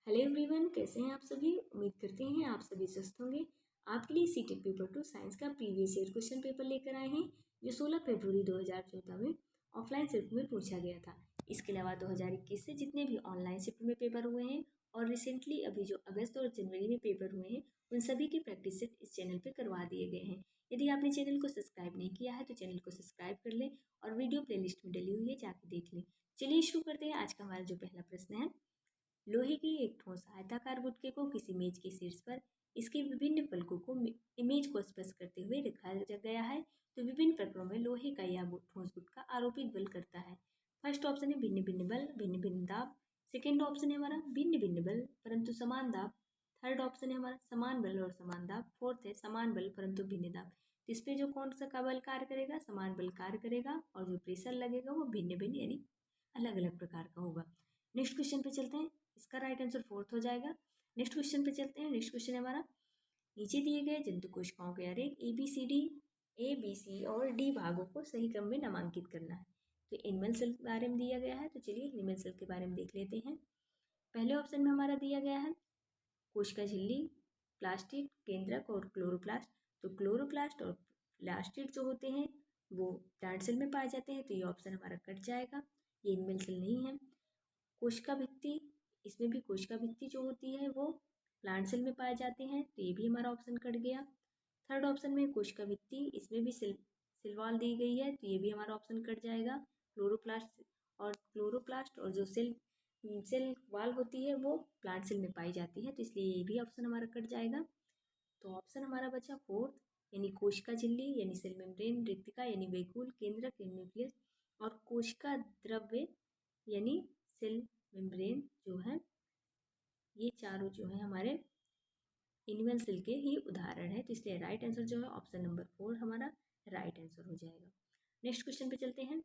Hello everyone, कैसे हैं आप सभी। उम्मीद करते हैं आप सभी स्वस्थ होंगे। आपके लिए सीटेट पेपर 2 साइंस का प्रीवियस ईयर क्वेश्चन पेपर लेकर आए हैं, जो 16 फरवरी 2014 में ऑफलाइन शिफ्ट में पूछा गया था। इसके अलावा 2021 से जितने भी ऑनलाइन शिफ्ट में पेपर हुए हैं और रिसेंटली अभी जो अगस्त और जनवरी में पेपर हुए हैं, उन सभी की प्रैक्टिस सेट इस चैनल पर करवा दिए गए हैं। यदि आपने चैनल को सब्सक्राइब नहीं किया है तो चैनल को सब्सक्राइब कर लें और वीडियो प्लेलिस्ट में डली हुई है, जाके देख लें। चलिए शुरू करते हैं। आज का हमारा जो पहला प्रश्न है, लोहे की एक ठोस आयताकार गुटके को किसी मेज के शीर्ष पर इसके विभिन्न फलकों को इमेज को स्पर्श करते हुए रखा गया है, तो विभिन्न प्रकरणों में लोहे का यह ठोस गुटका आरोपित बल करता है। फर्स्ट ऑप्शन है भिन्न भिन्न बल, भिन्न भिन्न दाब। सेकेंड ऑप्शन है हमारा भिन्न भिन्न बल परंतु समान दाब। थर्ड ऑप्शन है हमारा समान बल और समान दाब। फोर्थ है समान बल परंतु भिन्न दाब। तो इस पे जो कौन सा का बल कार्य करेगा, समान बल कार्य करेगा, और जो प्रेशर लगेगा वो भिन्न भिन्न यानी अलग अलग प्रकार का होगा। नेक्स्ट क्वेश्चन पे चलते हैं। इसका राइट आंसर फोर्थ हो जाएगा। नेक्स्ट क्वेश्चन पे चलते हैं। नेक्स्ट क्वेश्चन है हमारा, नीचे दिए गए जंतु कोशिकाओं के अरे ए बी सी और डी भागों को सही क्रम में नामांकित करना है। तो एनिमल सेल के बारे में दिया गया है, तो चलिए एनिमल सेल के बारे में देख लेते हैं। पहले ऑप्शन में हमारा दिया गया है कोशिका झिल्ली, प्लास्टिड, केंद्रक और क्लोरोप्लास्ट। तो क्लोरोप्लास्ट और प्लास्टिड जो होते हैं वो प्लांट सेल में पाए जाते हैं, तो ये ऑप्शन हमारा कट जाएगा, ये एनिमल सेल नहीं है। कोशिका भित्ति, इसमें भी कोशिका भित्ति जो होती है वो प्लांट सेल में पाए जाते हैं, तो ये भी हमारा ऑप्शन कट गया। थर्ड ऑप्शन में कोशिका भित्ति, इसमें भी सेल वॉल दी गई है, तो ये भी हमारा ऑप्शन कट जाएगा। क्लोरोप्लास्ट और जो सेल वॉल होती है वो प्लांट सेल में पाई जाती है, तो इसलिए ये भी ऑप्शन हमारा कट जाएगा। तो ऑप्शन हमारा बचा फोर्थ, यानी कोशिका झिल्ली यानी सेल मेम्ब्रेन, रिक्तिका यानी वैक्यूल, केंद्रक यानी न्यूक्लियस, और कोशिका द्रव्य यानी सेल मेम्ब्रेन जो है, ये चारों जो है हमारे एनिमल सेल के ही उदाहरण है, तो इसलिए राइट आंसर जो है ऑप्शन नंबर 4 हमारा राइट आंसर हो जाएगा। नेक्स्ट क्वेश्चन पे चलते हैं।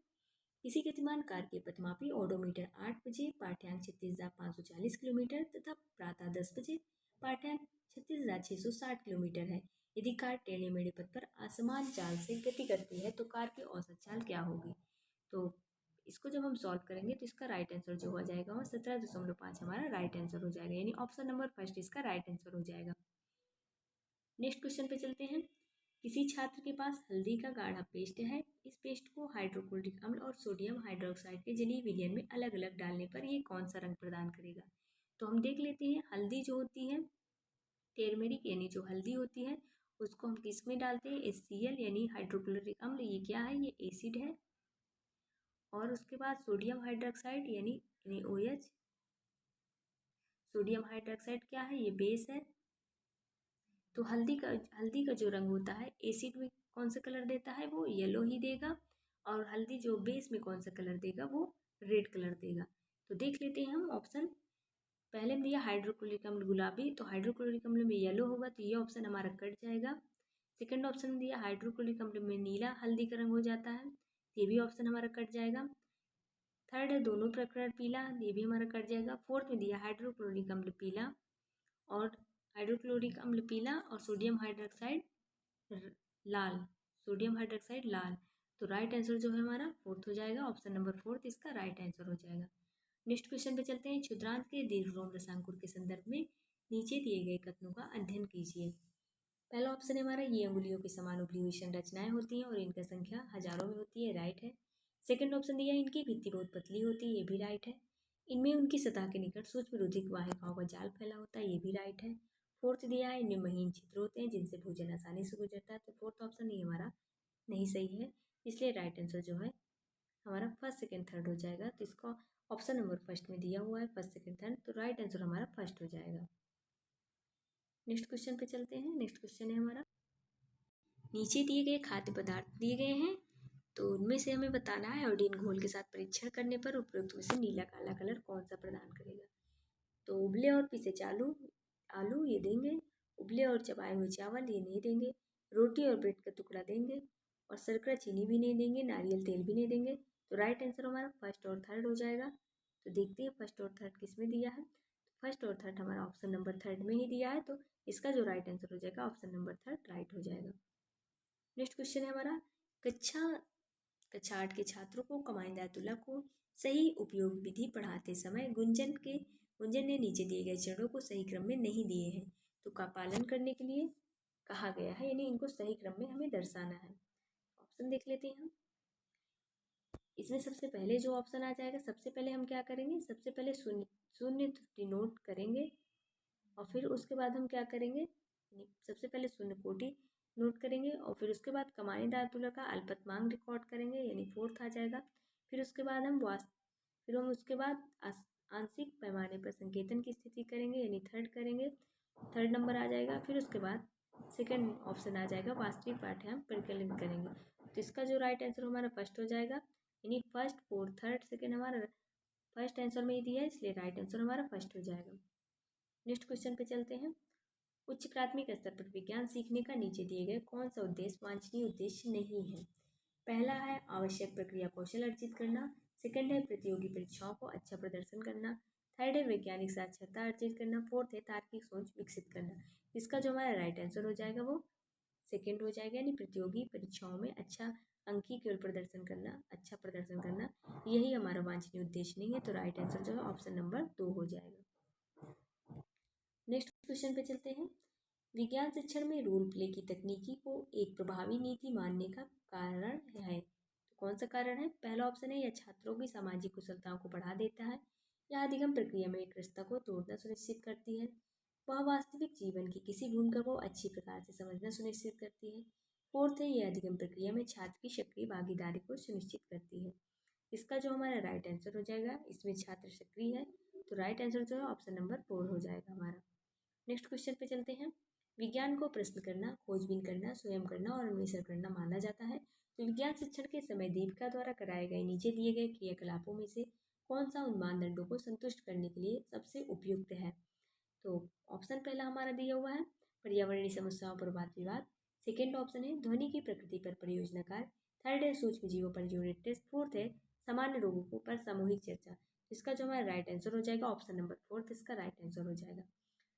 किसी गतिमान कार के पथमापी ओडोमीटर 8 बजे पाठ्यांक 36,540 किलोमीटर तथा प्रातः 10 बजे पाठ्यांक 36,660 किलोमीटर है। यदि कार टेढ़े मेढ़े पथ पर असमान चाल से गति करती है तो कार की औसत चाल क्या होगी। तो इसको जब हम सॉल्व करेंगे तो इसका राइट आंसर जो हो जाएगा वो 17.5 हमारा राइट आंसर हो जाएगा, यानी ऑप्शन नंबर फर्स्ट इसका राइट आंसर हो जाएगा। नेक्स्ट क्वेश्चन पे चलते हैं। किसी छात्र के पास हल्दी का गाढ़ा पेस्ट है। इस पेस्ट को हाइड्रोक्लोरिक अम्ल और सोडियम हाइड्रोक्साइड के जलीय विलयन में अलग अलग डालने पर ये कौन सा रंग प्रदान करेगा। तो हम देख लेते हैं। हल्दी जो होती है टेरमेरिक यानी जो हल्दी होती है उसको हम किस में डालते हैं, HCl यानी हाइड्रोक्लोरिक अम्ल, ये क्या है, ये एसिड है। और उसके बाद सोडियम हाइड्रोक्साइड यानी OH, सोडियम हाइड्रोक्साइड क्या है, ये बेस है। तो हल्दी का जो रंग होता है एसिड में कौन सा कलर देता है, वो येलो ही देगा, और हल्दी जो बेस में कौन सा कलर देगा, वो रेड कलर देगा। तो देख लेते हैं हम ऑप्शन। पहले में दिया हाइड्रोक्लोरिक अम्ल गुलाबी, तो हाइड्रोक्लोरिक अम्ल में येलो होगा, तो ये ऑप्शन हमारा कट जाएगा। सेकंड ऑप्शन में दिया हाइड्रोक्लोरिक अम्ल में नीला हल्दी का रंग हो जाता है, ये भी ऑप्शन हमारा कट जाएगा। थर्ड है दोनों प्रकरण पीला, ये भी हमारा कट जाएगा। फोर्थ में दिया हाइड्रोक्लोरिक अम्ल पीला और हाइड्रोक्लोरिक अम्ल पीला और सोडियम हाइड्रोक्साइड लाल, सोडियम हाइड्रोक्साइड लाल। तो राइट आंसर जो है हमारा फोर्थ हो जाएगा, ऑप्शन नंबर फोर्थ इसका राइट आंसर हो जाएगा। नेक्स्ट क्वेश्चन पे चलते हैं। क्षुद्रांत के दीर्घरोम रसांकुर के संदर्भ में नीचे दिए गए कथनों का अध्ययन कीजिए। पहला ऑप्शन है हमारा, ये अंगुलियों की समान उभरी हुई संरचनाएं होती हैं और इनका संख्या हजारों में होती है, राइट है। सेकंड ऑप्शन दिया इनकी भित्ति बहुत पतली होती है, ये भी राइट है। इनमें उनकी सतह के निकट सूक्ष्म रुधिक वाहिकाओं का जाल फैला होता है, ये भी राइट है। फोर्थ दिया है इनमें महीन छिद्र होते हैं जिनसे भोजन आसानी से गुजरता है, तो फोर्थ ऑप्शन ये हमारा नहीं सही है, इसलिए राइट आंसर जो है हमारा फर्स्ट सेकेंड थर्ड हो जाएगा। तो इसका ऑप्शन नंबर फर्स्ट में दिया हुआ है फर्स्ट सेकेंड थर्ड, तो राइट आंसर हमारा फर्स्ट हो जाएगा। नेक्स्ट क्वेश्चन पे चलते हैं। नेक्स्ट क्वेश्चन है हमारा, नीचे दिए गए खाद्य पदार्थ दिए गए हैं, तो उनमें से हमें बताना है आयोडीन घोल के साथ परीक्षण करने पर उपरोक्त में से नीला काला कलर कौन सा प्रदान करेगा। तो उबले और पिसे आलू ये देंगे, उबले और चबाए हुए चावल ये नहीं देंगे, रोटी और ब्रेड का टुकड़ा देंगे, और शर्करा चीनी भी नहीं देंगे, नारियल तेल भी नहीं देंगे। तो राइट आंसर हमारा फर्स्ट और थर्ड हो जाएगा। तो देखते हैं फर्स्ट और थर्ड किस में दिया है। तो फर्स्ट और थर्ड हमारा ऑप्शन नंबर थर्ड में ही दिया है, तो इसका जो राइट आंसर हो जाएगा ऑप्शन नंबर थर्ड राइट हो जाएगा। नेक्स्ट क्वेश्चन है हमारा, कक्षा 8 के छात्रों को कमाईदार तुला को सही उपयोग विधि पढ़ाते समय गुंजन के गुंजन ने नीचे दिए गए चरणों को सही क्रम में नहीं दिए हैं, तो का पालन करने के लिए कहा गया है, यानी इनको सही क्रम में हमें दर्शाना है। ऑप्शन देख लेते हैं हम। इसमें सबसे पहले जो ऑप्शन आ जाएगा, सबसे पहले हम क्या करेंगे, सबसे पहले शून्य शून्य त्रुटि नोट करेंगे और फिर उसके बाद हम क्या करेंगे, सबसे पहले शून्य कोटि नोट करेंगे और फिर उसके बाद कमानीदार तुलक का अल्पतमांक रिकॉर्ड करेंगे, यानी फोर्थ आ जाएगा। फिर उसके बाद हम उसके बाद आंशिक पैमाने पर संकेतन की स्थिति करेंगे, यानी थर्ड करेंगे, थर्ड नंबर आ जाएगा। फिर उसके बाद सेकंड ऑप्शन आ जाएगा, वास्तविक पाठ्यांक परिकलित करेंगे। तो इसका जो राइट आंसर हमारा फर्स्ट हो जाएगा, यानी फर्स्ट फोर्थ थर्ड सेकंड हमारा फर्स्ट आंसर में ही दिया है, इसलिए राइट आंसर हमारा फर्स्ट हो जाएगा। नेक्स्ट क्वेश्चन पे चलते हैं। उच्च प्राथमिक स्तर पर विज्ञान सीखने का नीचे दिए गए कौन सा उद्देश्य वांछनीय उद्देश्य नहीं है। पहला है आवश्यक प्रक्रिया कौशल अर्जित करना, सेकंड है प्रतियोगी परीक्षाओं को अच्छा प्रदर्शन करना, थर्ड है वैज्ञानिक साक्षरता अर्जित करना, फोर्थ है तार्किक सोच विकसित करना। इसका जो हमारा राइट आंसर हो जाएगा वो सेकंड हो जाएगा, यानी प्रतियोगी परीक्षाओं में अच्छा अंकी केवल प्रदर्शन करना, अच्छा प्रदर्शन करना, यही हमारा वांछनीय उद्देश्य नहीं है। तो राइट आंसर जो है ऑप्शन नंबर 2 हो जाएगा। नेक्स्ट क्वेश्चन पे चलते हैं। विज्ञान शिक्षण में रोल प्ले की तकनीकी को एक प्रभावी नीति मानने का कारण है, तो कौन सा कारण है। पहला ऑप्शन है, यह छात्रों की सामाजिक कुशलताओं को बढ़ा देता है, यह अधिगम प्रक्रिया में एक रिश्ता को तोड़ना सुनिश्चित करती है, वह वास्तविक जीवन की किसी भूमिका को अच्छी प्रकार से समझना सुनिश्चित करती है, फोर्थ है, यह अधिगम प्रक्रिया में छात्र की सक्रिय भागीदारी को सुनिश्चित करती है। इसका जो हमारा राइट आंसर हो जाएगा, इसमें छात्र सक्रिय है, तो राइट आंसर जो है ऑप्शन नंबर 4 हो जाएगा हमारा। नेक्स्ट क्वेश्चन पे चलते हैं। विज्ञान को प्रश्न करना, खोजबीन करना, स्वयं करना और अन्वेषण करना माना जाता है, तो विज्ञान शिक्षण के समय दीपिका द्वारा कराए गए नीचे दिए गए क्रियाकलापों में से कौन सा उन मानदंडों को संतुष्ट करने के लिए सबसे उपयुक्त है। तो ऑप्शन पहला हमारा दिया हुआ है, पर्यावरणीय समस्याओं पर वाद विवाद, सेकेंड ऑप्शन है ध्वनि की प्रकृति पर परियोजना कार्य, थर्ड है सूक्ष्म जीवों पर यूनिट टेस्ट, फोर्थ है सामान्य रोगों पर सामूहिक चर्चा। इसका जो हमारा राइट आंसर हो जाएगा ऑप्शन नंबर फोर्थ, इसका राइट आंसर हो जाएगा।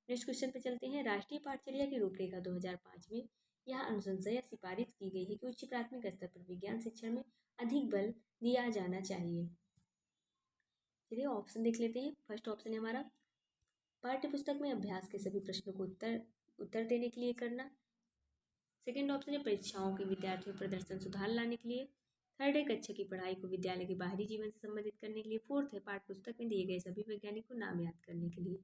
नेक्स्ट क्वेश्चन पे चलते हैं। राष्ट्रीय पाठचर्या की रूपरेखा 2005 में यह अनुशंसा या सिफारिश की गई है कि उच्च प्राथमिक स्तर पर विज्ञान शिक्षण में अधिक बल दिया जाना चाहिए। चलिए ऑप्शन देख लेते हैं। फर्स्ट ऑप्शन है हमारा, पाठ्यपुस्तक में अभ्यास के सभी प्रश्नों को उत्तर देने के लिए करना, सेकेंड ऑप्शन है परीक्षाओं के विद्यार्थियों प्रदर्शन सुधार लाने के लिए, थर्ड है कक्षा की पढ़ाई को विद्यालय के बाहरी जीवन से संबंधित करने के लिए, फोर्थ है पाठ्यपुस्तक में दिए गए सभी वैज्ञानिक को नाम याद करने के लिए।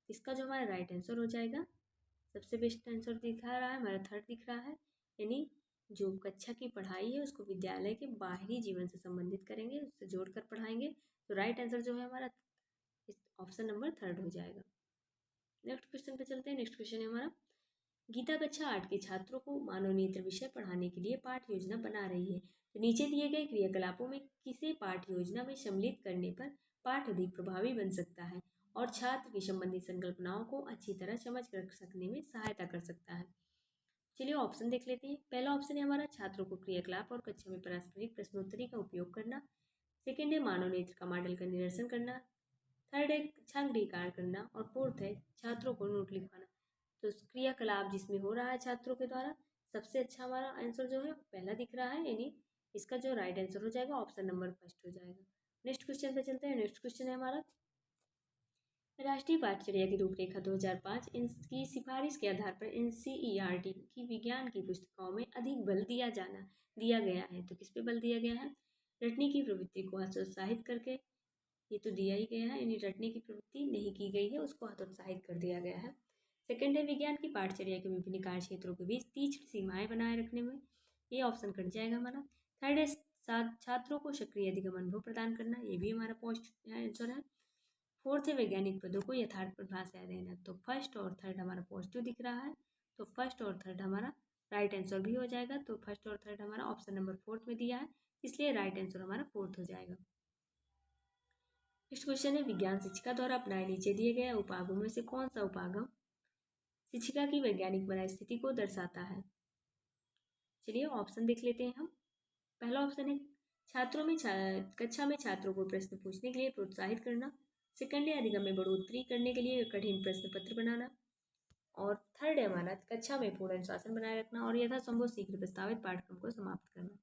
इसका जो हमारा राइट आंसर हो जाएगा, सबसे बेस्ट आंसर दिखा रहा है हमारा थर्ड दिख रहा है, यानी जो कक्षा की पढ़ाई है उसको विद्यालय के बाहरी जीवन से संबंधित करेंगे, उससे जोड़कर पढ़ाएंगे, तो राइट आंसर जो है हमारा ऑप्शन नंबर थर्ड हो जाएगा। नेक्स्ट क्वेश्चन पे चलते हैं। नेक्स्ट क्वेश्चन है हमारा, गीता कक्षा 8 के छात्रों को मानव नेत्र विषय पढ़ाने के लिए पाठ्य योजना बना रही है, तो नीचे दिए गए क्रियाकलापों में किसे पाठ्य योजना में सम्मिलित करने पर पाठ अधिक प्रभावी बन सकता है और छात्र की संबंधित संकल्पनाओं को अच्छी तरह समझ कर सकने में सहायता कर सकता है। चलिए ऑप्शन देख लेते हैं। पहला ऑप्शन है हमारा, छात्रों को क्रियाकलाप और कक्षा में पारस्परिक प्रश्नोत्तरी का उपयोग करना, सेकेंड है मानव नेत्र का मॉडल का निरसन करना, थर्ड है कक्षागृह कार्य करना और फोर्थ है छात्रों को नोट लिखवाना। तो क्रियाकलाप जिसमें हो रहा है छात्रों के द्वारा, सबसे अच्छा हमारा आंसर जो है पहला दिख रहा है, यानी इसका जो राइट आंसर हो जाएगा ऑप्शन नंबर फर्स्ट हो जाएगा। नेक्स्ट क्वेश्चन पे चलते हैं। नेक्स्ट क्वेश्चन है हमारा, राष्ट्रीय पाठचर्या की रूपरेखा 2005 की सिफारिश के आधार पर NCERT की विज्ञान की पुस्तकों में अधिक बल दिया गया है, तो किस पे बल दिया गया है, रटने की प्रवृत्ति को हतोत्साहित करके, ये तो दिया ही गया है, यानी रटने की प्रवृत्ति नहीं की गई है, उसको हतोत्साहित कर दिया गया है। सेकंड है विज्ञान की पाठचर्या के विभिन्न कार्य क्षेत्रों के बीच तीक्ष्ण सीमाएं बनाए रखने में, ये ऑप्शन कट जाएगा हमारा। थर्ड है छात्रों को सक्रिय अधिगम अनुभव प्रदान करना, ये भी हमारा पोस्ट आंसर है। फोर्थ है वैज्ञानिक पदों को यथार्थ परिभाषा देना, तो फर्स्ट और थर्ड हमारा पॉजिटिव दिख रहा है, तो फर्स्ट और थर्ड हमारा राइट आंसर भी हो जाएगा, तो फर्स्ट और थर्ड हमारा ऑप्शन नंबर फोर्थ में दिया है, इसलिए राइट आंसर हमारा फोर्थ हो जाएगा। नेक्स्ट क्वेश्चन है, विज्ञान शिक्षिका द्वारा अपनाए नीचे दिए गए उपागम में से कौन सा उपागम शिक्षिका की वैज्ञानिक बनाई स्थिति को दर्शाता है। चलिए ऑप्शन देख लेते हैं हम। पहला ऑप्शन है कक्षा में छात्रों को प्रश्न पूछने के लिए प्रोत्साहित करना, सेकंड है अधिगम में बढ़ोतरी करने के लिए कठिन प्रश्न पत्र बनाना, और थर्ड है हमारा कक्षा में पूर्ण अनुशासन बनाए रखना और यथासंभव शीघ्र प्रस्तावित पाठ्यक्रम को समाप्त करना।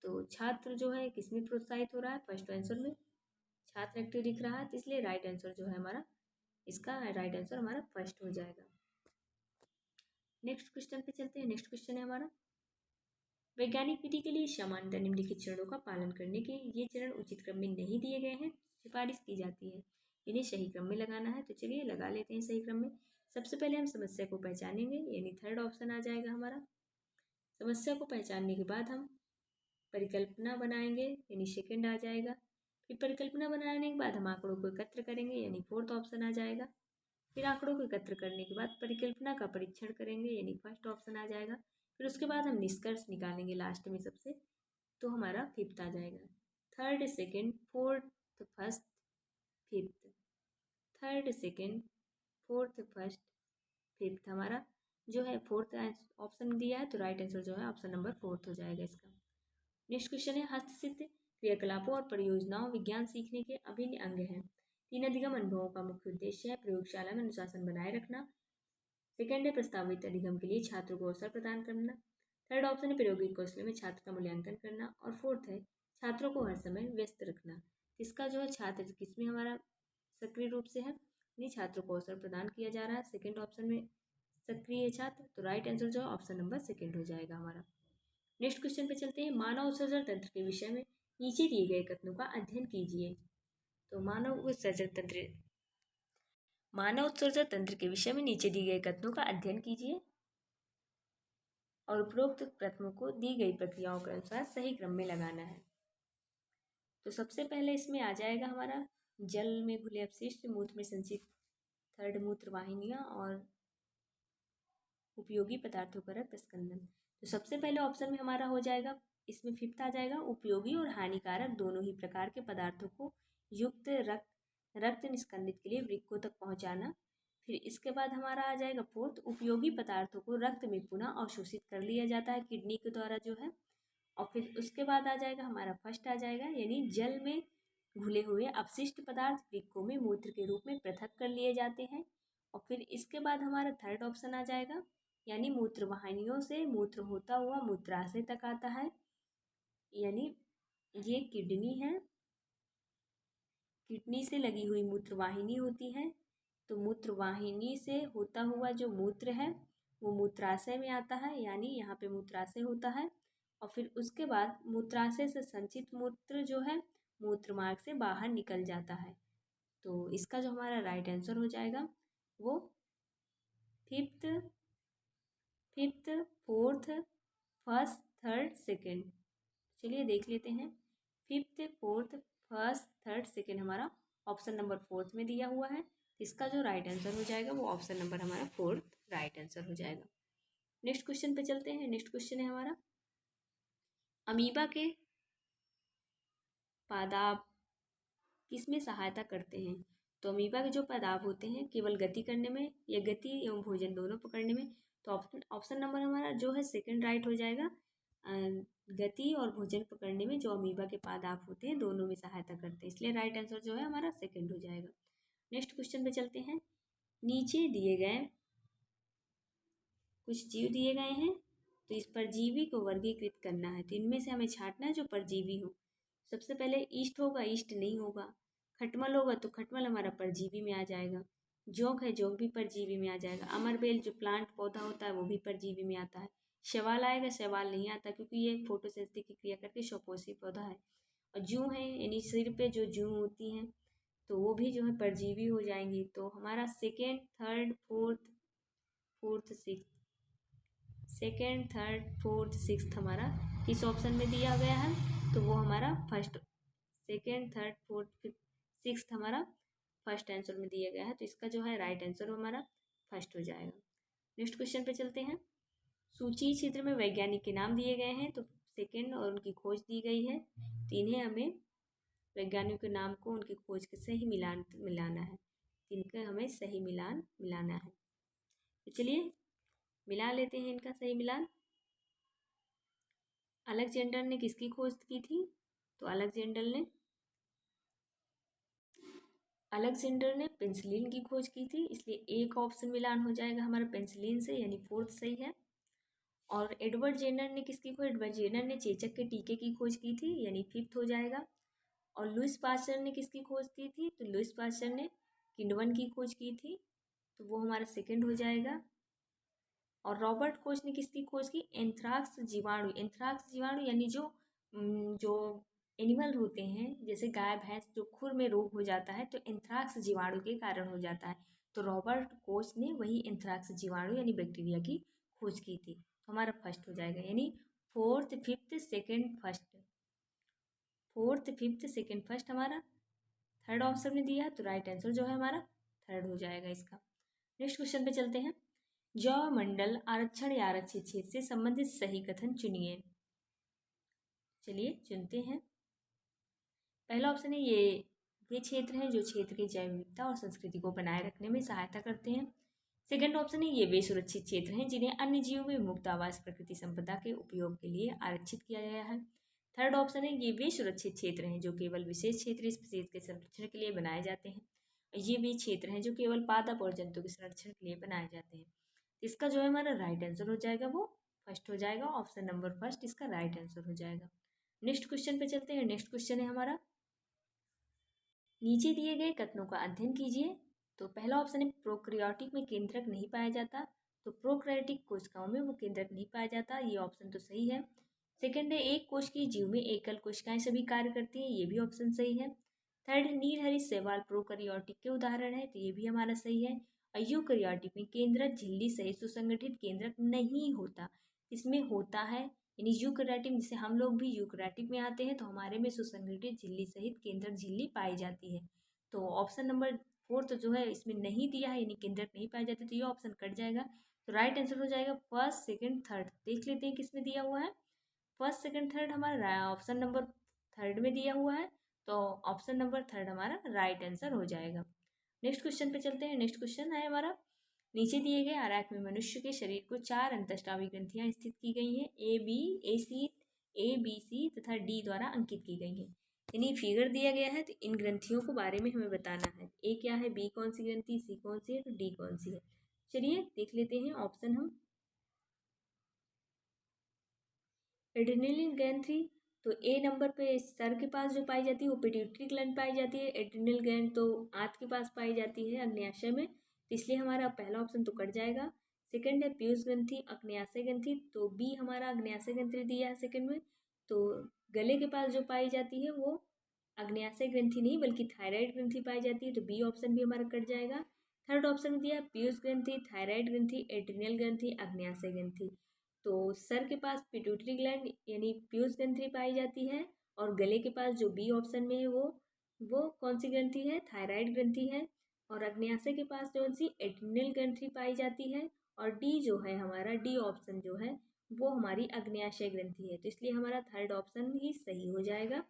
तो छात्र जो है किसमें प्रोत्साहित हो रहा है, फर्स्ट आंसर में छात्र एक्टिव दिख रहा है, तो इसलिए राइट आंसर जो है हमारा, इसका राइट आंसर हमारा फर्स्ट हो जाएगा। नेक्स्ट क्वेश्चन पे चलते हैं। नेक्स्ट क्वेश्चन है हमारा, वैज्ञानिक विधि के लिए समानता निम्नलिखित चरणों का पालन करने के ये चरण उचित क्रम में नहीं दिए गए हैं, सिफारिश की जाती है, इन्हें सही क्रम में लगाना है। तो चलिए लगा लेते हैं सही क्रम में। सबसे पहले हम समस्या को पहचानेंगे, यानी थर्ड ऑप्शन आ जाएगा हमारा। समस्या को पहचानने के बाद हम परिकल्पना बनाएंगे, यानी सेकंड आ जाएगा। फिर परिकल्पना बनाने के बाद हम आंकड़ों को एकत्र करेंगे, यानी फोर्थ ऑप्शन आ जाएगा। फिर आंकड़ों को एकत्र करने के बाद परिकल्पना का परीक्षण करेंगे, यानी फर्स्ट ऑप्शन आ जाएगा। फिर उसके बाद हम निष्कर्ष निकालेंगे लास्ट में सबसे, तो हमारा फिफ्थ आ जाएगा। Third second fourth first fifth, third second fourth first fifth हमारा जो है फोर्थ ऑप्शन दिया है, तो राइट आंसर जो है ऑप्शन नंबर फोर्थ हो जाएगा इसका। नेक्स्ट क्वेश्चन है, हस्तसिद्ध क्रियाकलापों और परियोजनाओं विज्ञान सीखने के अभिन्न अंग हैं। तीन अधिगम अनुभवों का मुख्य उद्देश्य है प्रयोगशाला में अनुशासन बनाए रखना। सेकंड है, प्रस्तावित अधिगम के लिए छात्रों को अवसर प्रदान करना। थर्ड ऑप्शन है, प्रायोगिक कौशल में छात्र का मूल्यांकन करना। और फोर्थ है, छात्रों को हर समय व्यस्त रखना। इसका जो है छात्र किसमें हमारा सक्रिय रूप से है, यानी छात्रों को अवसर प्रदान किया जा रहा है सेकंड ऑप्शन में सक्रिय छात्र, तो राइट आंसर जो है ऑप्शन नंबर सेकंड हो जाएगा हमारा। नेक्स्ट क्वेश्चन पे चलते हैं, मानव उत्सर्जन तंत्र के विषय में नीचे दिए गए कथनों का अध्ययन कीजिए। तो मानव उत्सर्जन तंत्र के विषय में नीचे दिए गए कथनों का अध्ययन कीजिए और उपरोक्त कथनों को दी गई प्रक्रियाओं के अनुसार सही क्रम में लगाना है। तो सबसे पहले इसमें आ जाएगा हमारा जल में घुले अपशिष्ट, मूत्र में संचित, थर्ड मूत्र वाहिनियां और उपयोगी पदार्थों का रक्त स्कंदन। तो सबसे पहले ऑप्शन में हमारा हो जाएगा, इसमें फिफ्थ आ जाएगा, उपयोगी और हानिकारक दोनों ही प्रकार के पदार्थों को युक्त रक्त निस्कंदित के लिए वृक्कों तक पहुंचाना। फिर इसके बाद हमारा आ जाएगा फोर्थ, उपयोगी पदार्थों को रक्त में पुनः अवशोषित कर लिया जाता है किडनी के द्वारा जो है। और फिर उसके बाद आ जाएगा हमारा फर्स्ट आ जाएगा, यानी जल में घुले हुए अपशिष्ट पदार्थ वृक्कों में मूत्र के रूप में पृथक कर लिए जाते हैं। और फिर इसके बाद हमारा थर्ड ऑप्शन आ जाएगा, यानी मूत्र वाहिनियों से मूत्र होता हुआ मूत्राशय तक आता है, यानी ये किडनी है, किडनी से लगी हुई मूत्रवाहिनी होती है। तो मूत्रवाहिनी से होता हुआ जो मूत्र है वो मूत्राशय में आता है, यानी यहाँ पे मूत्राशय होता है। और फिर उसके बाद मूत्राशय से संचित मूत्र जो है मूत्र मार्ग से बाहर निकल जाता है। तो इसका जो हमारा राइट आंसर हो जाएगा वो fifth, fourth, first, third, second. चलिए देख लेते हैं। Fifth, fourth, first, third, second हमारा ऑप्शन नंबर फोर्थ में दिया हुआ है। इसका जो राइट आंसर हो जाएगा वो ऑप्शन नंबर हमारा फोर्थ राइट आंसर हो जाएगा। नेक्स्ट क्वेश्चन पे चलते हैं। नेक्स्ट क्वेश्चन है हमारा, अमीबा के पादाप किसमें सहायता करते हैं। तो अमीबा के जो पादाप होते हैं केवल गति करने में या गति एवं भोजन दोनों पकड़ने में। तो ऑप्शन नंबर हमारा जो है सेकंड राइट हो जाएगा। गति और भोजन पकड़ने में जो अमीबा के पादाप होते हैं दोनों में सहायता करते हैं, इसलिए राइट आंसर जो है हमारा सेकंड हो जाएगा। नेक्स्ट क्वेश्चन पे चलते हैं। नीचे दिए गए कुछ जीव दिए गए हैं, तो इस परजीवी को वर्गीकृत करना है। तो इनमें से हमें छांटना है जो परजीवी हो। सबसे पहले ईस्ट होगा, ईस्ट नहीं होगा। खटमल होगा तो खटमल हमारा परजीवी में आ जाएगा। जोंक है, जोंक भी परजीवी में आ जाएगा। अमरबेल जो प्लांट पौधा होता है वो भी परजीवी में आता है। शैवाल आएगा, शैवाल नहीं आता क्योंकि ये फोटोसिंथेसिस की क्रिया करके शवपोषी पौधा है। और जूं है, यानी सिर पे जो जूं होती हैं तो वो भी जो है परजीवी हो जाएंगी। तो हमारा second, third, fourth, sixth, second, third, fourth, sixth हमारा किस ऑप्शन में दिया गया है, तो वो हमारा first, second, third, fourth, fifth, sixth हमारा फर्स्ट आंसर में दिया गया है। तो इसका जो है राइट आंसर हमारा फर्स्ट हो जाएगा। नेक्स्ट क्वेश्चन पे चलते हैं। सूची क्षेत्र में वैज्ञानिक के नाम दिए गए हैं, तो सेकेंड और उनकी खोज दी गई है, तो इन्हें हमें वैज्ञानिकों के नाम को उनकी खोज के सही मिलाना है। इनका हमें सही मिलाना है। तो चलिए मिला लेते हैं इनका सही मिलान। अलेक्जेंडर ने किसकी खोज की थी, तो अलेक्जेंडर ने पेंसिलिन की खोज की थी, इसलिए एक ऑप्शन मिलान हो जाएगा हमारा पेंसिलिन से, यानी फोर्थ सही है। और एडवर्ड जेनर ने किसकी खोज, एडवर्ड जेनर ने चेचक के टीके की खोज की थी, यानी फिफ्थ हो जाएगा। और लुईस पास्चर ने किसकी खोज की थी? तो लुईस पास्चर ने किण्वन की खोज की थी, तो वो हमारा सेकंड हो जाएगा। और रॉबर्ट कोच ने किसकी खोज की? एंथ्राक्स जीवाणु। एंथ्राक्स जीवाणु यानी जो एनिमल होते हैं जैसे गाय भैंस, जो खुर में रोग हो जाता है तो एंथ्राक्स जीवाणु के कारण हो जाता है। तो रॉबर्ट कोच ने वही एंथ्राक्स जीवाणु यानी बैक्टीरिया की खोज की थी। हमारा फर्स्ट हो जाएगा, यानी fourth fifth second first. Fourth fifth second first हमारा थर्ड ऑप्शन में दिया है, तो राइट आंसर जो है हमारा थर्ड हो जाएगा इसका। नेक्स्ट क्वेश्चन पे चलते हैं। जैव मंडल आरक्षण या आरक्षित क्षेत्र से संबंधित सही कथन चुनिए। चलिए चुनते हैं। पहला ऑप्शन है ये क्षेत्र हैं जो क्षेत्र की जैव विविधता और संस्कृति को बनाए रखने में सहायता करते हैं। सेकंड ऑप्शन है ये वे सुरक्षित क्षेत्र हैं जिन्हें अन्य जीवों में मुक्त आवास प्रकृति संपदा के उपयोग के लिए आरक्षित किया गया है। थर्ड ऑप्शन है ये वे सुरक्षित क्षेत्र हैं जो केवल विशेष क्षेत्रीय स्पीशीज के संरक्षण के लिए बनाए जाते हैं। ये वे क्षेत्र हैं जो केवल पादप और जंतु के संरक्षण के लिए बनाए जाते हैं। इसका जो है हमारा राइट आंसर हो जाएगा वो फर्स्ट हो जाएगा, ऑप्शन नंबर फर्स्ट इसका राइट आंसर हो जाएगा। नेक्स्ट क्वेश्चन पे चलते हैं। नेक्स्ट क्वेश्चन है हमारा, नीचे दिए गए कथनों का अध्ययन कीजिए। तो पहला ऑप्शन है प्रोकैरियोटिक में केंद्रक नहीं पाया जाता, तो प्रोकैरियोटिक कोशिकाओं में वो केंद्रक नहीं पाया जाता, ये ऑप्शन तो सही है। सेकंड है एक कोश की जीव में एकल कोशिकाएं सभी कार्य करती हैं, ये भी ऑप्शन सही है। थर्ड, नीलहरित शैवाल प्रोकैरियोटिक के उदाहरण है, तो ये भी हमारा सही है। यूकैरियोटिक में केंद्रक झिल्ली सहित सुसंगठित केंद्रक नहीं होता, इसमें होता है, यानी यूकैरियोटिक जिसे हम लोग भी यूकैरियोटिक में आते हैं, तो हमारे में सुसंगठित झिल्ली सहित केंद्रक झिल्ली पाई जाती है। तो ऑप्शन नंबर फोर्थ जो है इसमें नहीं दिया है, यानी केंद्रक नहीं पाए जाते, तो ये ऑप्शन कट जाएगा। तो राइट आंसर हो जाएगा फर्स्ट सेकंड थर्ड। देख लेते हैं किसमें दिया हुआ है। फर्स्ट सेकंड थर्ड हमारा ऑप्शन नंबर थर्ड में दिया हुआ है, तो ऑप्शन नंबर थर्ड हमारा राइट आंसर हो जाएगा। नेक्स्ट क्वेश्चन पे चलते हैं। नेक्स्ट क्वेश्चन है हमारा, नीचे दिए गए आरेख में मनुष्य के शरीर को 4 अंतःस्रावी ग्रंथियां स्थित की गई हैं, ए बी सी तथा डी द्वारा अंकित की गई हैं। यानी फिगर दिया गया है, तो इन ग्रंथियों के बारे में हमें बताना है। ए क्या है, बी कौन सी ग्रंथि, सी कौन सी है, तो डी कौन सी है। चलिए देख लेते हैं ऑप्शन हम। एड्रेनलिन ग्रंथि तो ए नंबर पे सर के पास जो पाई जाती है वो पिट्यूटरी ग्लैंड पाई जाती है। एड्रेनल ग्लैंड तो आंत के पास पाई जाती है अग्न्याशय में, तो इसलिए हमारा पहला ऑप्शन तो कट जाएगा। सेकंड है पीयूष ग्रंथि अग्न्याशय ग्रंथि, तो बी हमारा अग्न्याशय ग्रंथि दिया है सेकंड में। तो गले के पास जो पाई जाती है वो अग्न्याशय ग्रंथि नहीं बल्कि थायराइड ग्रंथि पाई जाती है, तो बी ऑप्शन भी हमारा कट जाएगा। थर्ड ऑप्शन में दिया पीयूष ग्रंथि, थायराइड ग्रंथि, एड्रिनल ग्रंथि, अग्न्याशय ग्रंथि। तो सर के पास पिट्यूटरी ग्लैंड यानी पीयूष ग्रंथि पाई जाती है, और गले के पास जो बी ऑप्शन में है वो कौन सी ग्रंथि है, थायराइड ग्रंथि है। और अग्न्याशय के पास जो सी एड्रिनल ग्रंथि पाई जाती है, और डी जो है हमारा डी ऑप्शन जो है वो हमारी अग्न्याशय ग्रंथि है, तो इसलिए हमारा थर्ड ऑप्शन ही सही हो जाएगा।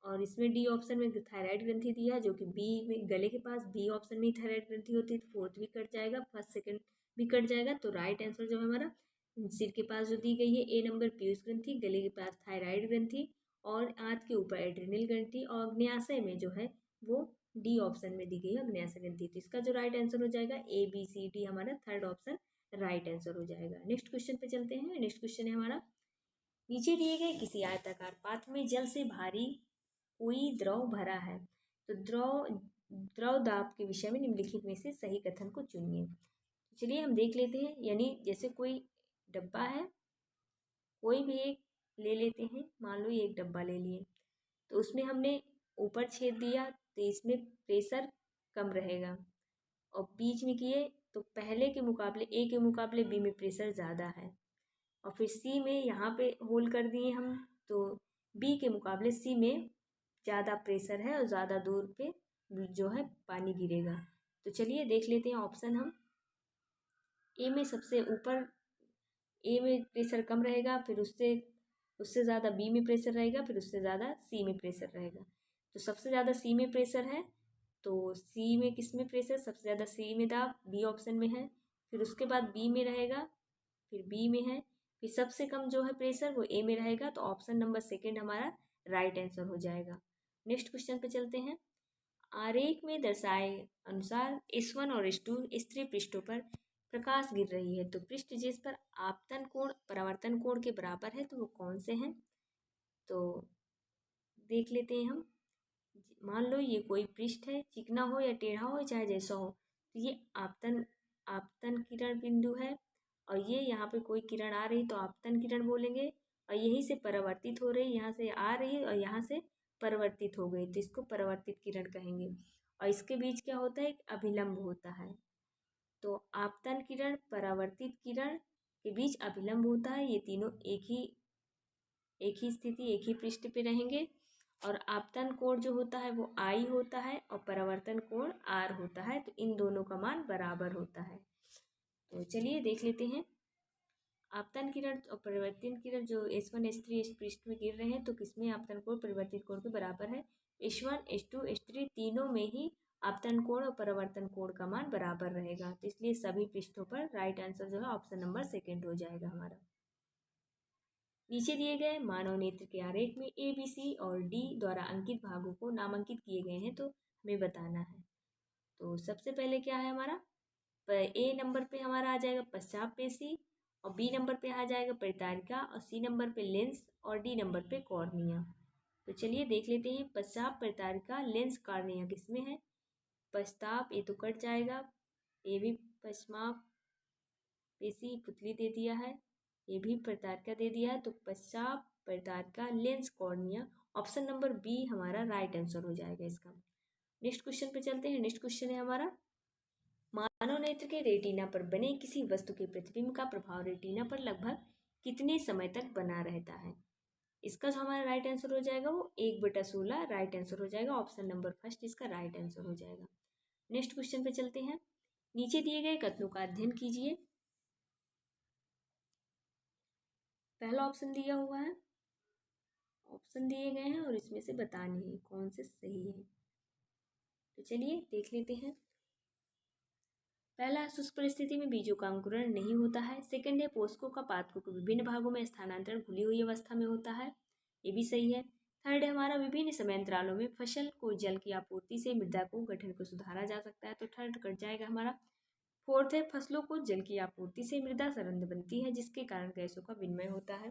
और इसमें डी ऑप्शन में थायराइड ग्रंथि दिया है, जो कि बी में गले के पास बी ऑप्शन में थायराइड ग्रंथि होती है, तो फोर्थ भी कट जाएगा, फर्स्ट सेकंड भी कट जाएगा। तो राइट आंसर जो है हमारा सिर के पास जो दी गई है ए नंबर पीयूष ग्रंथि, गले के पास थायराइड ग्रंथि और आंत के ऊपर एड्रिनल ग्रंथि, और अग्न्याशय में जो है वो डी ऑप्शन में दी गई है अग्न्याशय ग्रंथि। तो इसका जो राइट आंसर हो जाएगा ए बी सी डी, हमारा थर्ड ऑप्शन राइट आंसर हो जाएगा। नेक्स्ट क्वेश्चन पे चलते हैं। नेक्स्ट क्वेश्चन है हमारा, नीचे दिए गए किसी आयताकार पात्र में जल से भारी कोई द्रव भरा है, तो द्रव दाब के विषय में निम्नलिखित में से सही कथन को चुनिए। चलिए हम देख लेते हैं। यानी जैसे कोई डब्बा है, कोई भी एक ले लेते हैं, मान लो ये एक डब्बा ले लिए, तो उसमें हमने ऊपर छेद दिया तो इसमें प्रेशर कम रहेगा, और बीच में किए तो पहले के मुकाबले ए के मुकाबले बी में प्रेशर ज़्यादा है, और फिर सी में यहाँ पे होल कर दिए हम, तो बी के मुकाबले सी में ज़्यादा प्रेशर है और ज़्यादा दूर पे जो है पानी गिरेगा। तो चलिए देख लेते हैं ऑप्शन हम। ए में सबसे ऊपर ए में प्रेशर कम रहेगा, फिर उससे उससे ज़्यादा बी में प्रेशर रहेगा, फिर उससे ज़्यादा सी में प्रेशर रहेगा। तो सबसे ज़्यादा सी में प्रेशर है, तो सी में किस में प्रेशर, सबसे ज़्यादा सी में दाब बी ऑप्शन में है, फिर उसके बाद बी में रहेगा, फिर बी में है, फिर सबसे कम जो है प्रेशर वो ए में रहेगा, तो ऑप्शन नंबर सेकेंड हमारा राइट आंसर हो जाएगा। नेक्स्ट क्वेश्चन पे चलते हैं। आरेख में दर्शाए अनुसार S1 और S2 स्थिर पृष्ठों पर प्रकाश गिर रही है, तो पृष्ठ जिस पर आपतन कोण परावर्तन कोण के बराबर है तो वो कौन से हैं, तो देख लेते हैं हम। मान लो ये कोई पृष्ठ है, चिकना हो या टेढ़ा हो चाहे जैसा हो, तो ये आपतन किरण बिंदु है। और ये यहाँ पे कोई किरण आ रही तो आपतन किरण बोलेंगे, और यहीं से परावर्तित हो रही, यहाँ से आ रही और यहाँ से परावर्तित हो गई तो इसको परावर्तित किरण कहेंगे। और इसके बीच क्या होता है, एक अभिलंब होता है। तो आपतन किरण परावर्तित किरण के बीच अभिलंब होता है। ये तीनों एक ही स्थिति, एक ही पृष्ठ पे रहेंगे। और आपतन कोण जो होता है वो आई होता है और परावर्तन कोण आर होता है। तो इन दोनों का मान बराबर होता है। तो चलिए देख लेते हैं। आपतन किरण और परिवर्तित किरण जो S1 S3 इस पृष्ठ में गिर रहे हैं तो किसमें आपतन कोण परिवर्तित कोण के बराबर है। H1 H2 H3 तीनों में ही आपतन कोण और परावर्तन कोण का मान बराबर रहेगा। तो इसलिए सभी पृष्ठों पर राइट आंसर जो है ऑप्शन नंबर सेकेंड हो जाएगा हमारा। नीचे दिए गए मानव नेत्र के आरेख में A, B, C और D द्वारा अंकित भागों को नामांकित किए गए हैं तो हमें बताना है। तो सबसे पहले क्या है हमारा, A नंबर पे हमारा आ जाएगा पश्चात पेशी, और B नंबर पे आ जाएगा परितारिका, और C नंबर पे लेंस, और D नंबर पे कॉर्निया। तो चलिए देख लेते हैं। पश्चात परितारिका लेंस कॉर्निया किसमें है। पश्चात ये तो कट जाएगा, ये भी पश्चात पेशी पुतली दे दिया है, ये भी परितारिका दे दिया है। तो पश्चात परितारिका lens cornea, option number B हमारा राइट आंसर हो जाएगा इसका। नेक्स्ट क्वेश्चन पे चलते हैं। नेक्स्ट क्वेश्चन है हमारा, मानव नेत्र के रेटिना पर बने किसी वस्तु के प्रतिबिंब का प्रभाव रेटिना पर लगभग कितने समय तक बना रहता है। इसका जो हमारा राइट आंसर हो जाएगा वो 1/16 राइट आंसर हो जाएगा। ऑप्शन नंबर फर्स्ट इसका राइट आंसर हो जाएगा। नेक्स्ट क्वेश्चन पे चलते हैं। नीचे दिए गए कथनों का अध्ययन कीजिए। पहला ऑप्शन दिया हुआ है, ऑप्शन दिए गए हैं और इसमें से बतानी है कौन से सही है। तो चलिए देख लेते हैं। पहला, शुष्क परिस्थिति में बीजों का अंकुरण नहीं होता है। सेकंड है, पोषकों का पादपों के विभिन्न भागों में स्थानांतरण खुली हुई अवस्था में होता है, ये भी सही है। थर्ड है, हमारा विभिन्न समयांतरालों में फसल को जल की आपूर्ति से मृदा को गठन को सुधारा जा सकता है, तो थर्ड कट जाएगा हमारा। फोर्थ है, फसलों को जल की आपूर्ति से मृदा सरंध्र बनती है जिसके कारण गैसों का विनिमय होता है।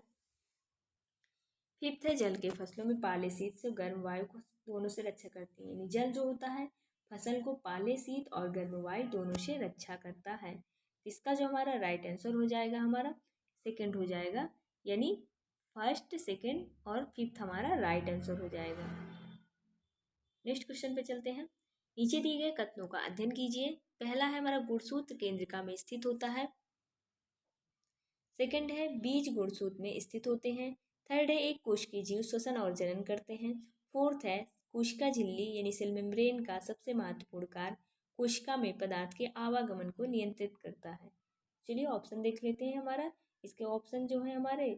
फिफ्थ है, जल के फसलों में पाले शीत से गर्म वायु को दोनों से रक्षा करती है। यानी जल जो होता है फसल को पाले शीत और गर्म वायु दोनों से रक्षा करता है। इसका जो हमारा राइट आंसर हो जाएगा हमारा सेकंड हो जाएगा, यानी फर्स्ट सेकंड और फिफ्थ हमारा राइट आंसर हो जाएगा। नेक्स्ट क्वेश्चन पे चलते हैं। नीचे दिए गए कथनों का अध्ययन कीजिए। पहला है हमारा, गुणसूत्र केंद्रिका में स्थित होता है। सेकंड है, बीज गुणसूत्र में स्थित होते हैं। थर्ड है, एक कोशिकीय जीव श्वसन और जनन करते हैं। फोर्थ है, कोशिका झिल्ली यानी सेल मेम्ब्रेन का सबसे महत्वपूर्ण कार्य कोशिका में पदार्थ के आवागमन को नियंत्रित करता है। चलिए ऑप्शन देख लेते हैं हमारा। इसके ऑप्शन जो है हमारे,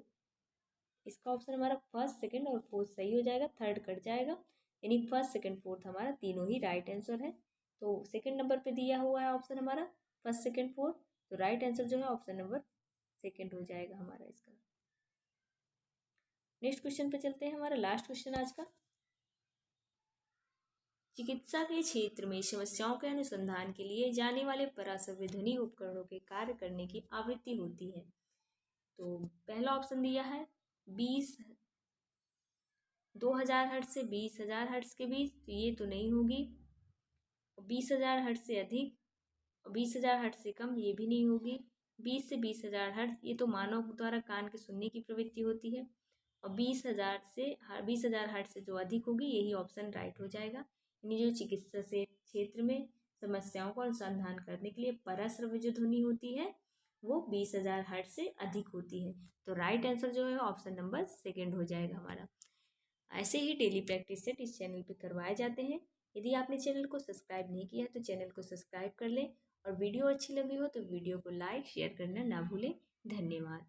इसका ऑप्शन हमारा फर्स्ट सेकंड और फोर्थ सही हो जाएगा, थर्ड कट जाएगा। यानी फर्स्ट सेकंड फोर्थ हमारा तीनों ही राइट आंसर है। तो सेकंड नंबर पे दिया हुआ है ऑप्शन हमारा फर्स्ट सेकंड फोर्थ, तो राइट आंसर जो है ऑप्शन नंबर सेकंड हो जाएगा हमारा इसका। नेक्स्ट क्वेश्चन पे चलते हैं। हमारा लास्ट क्वेश्चन आज का, चिकित्सा के क्षेत्र में समस्याओं के अनुसंधान के लिए जाने वाले पराश्रव्य ध्वनि उपकरणों के कार्य करने की आवृत्ति होती है। तो पहला ऑप्शन दिया है 2000 हर्ट्ज से 20,000 हर्ट्ज के बीच, तो ये तो नहीं होगी। 20,000 हर्ट्ज से अधिक और 20,000 हर्ट्ज से कम, ये भी नहीं होगी। 20 से 20,000 हर्ट्ज, ये तो मानव द्वारा कान के सुनने की प्रवृत्ति होती है। और 20,000 हर्ट्ज से जो अधिक होगी यही ऑप्शन राइट हो जाएगा। यानी जो चिकित्सा से क्षेत्र में समस्याओं को अनुसंधान करने के लिए पराश्रव्य जो ध्वनि होती है वो 20,000 हर्ट्ज से अधिक होती है। तो राइट आंसर जो है ऑप्शन नंबर सेकंड हो जाएगा हमारा। ऐसे ही डेली प्रैक्टिस सेट इस चैनल पे करवाए जाते हैं। यदि आपने चैनल को सब्सक्राइब नहीं किया है तो चैनल को सब्सक्राइब कर लें, और वीडियो अच्छी लगी हो तो वीडियो को लाइक शेयर करना ना भूलें। धन्यवाद।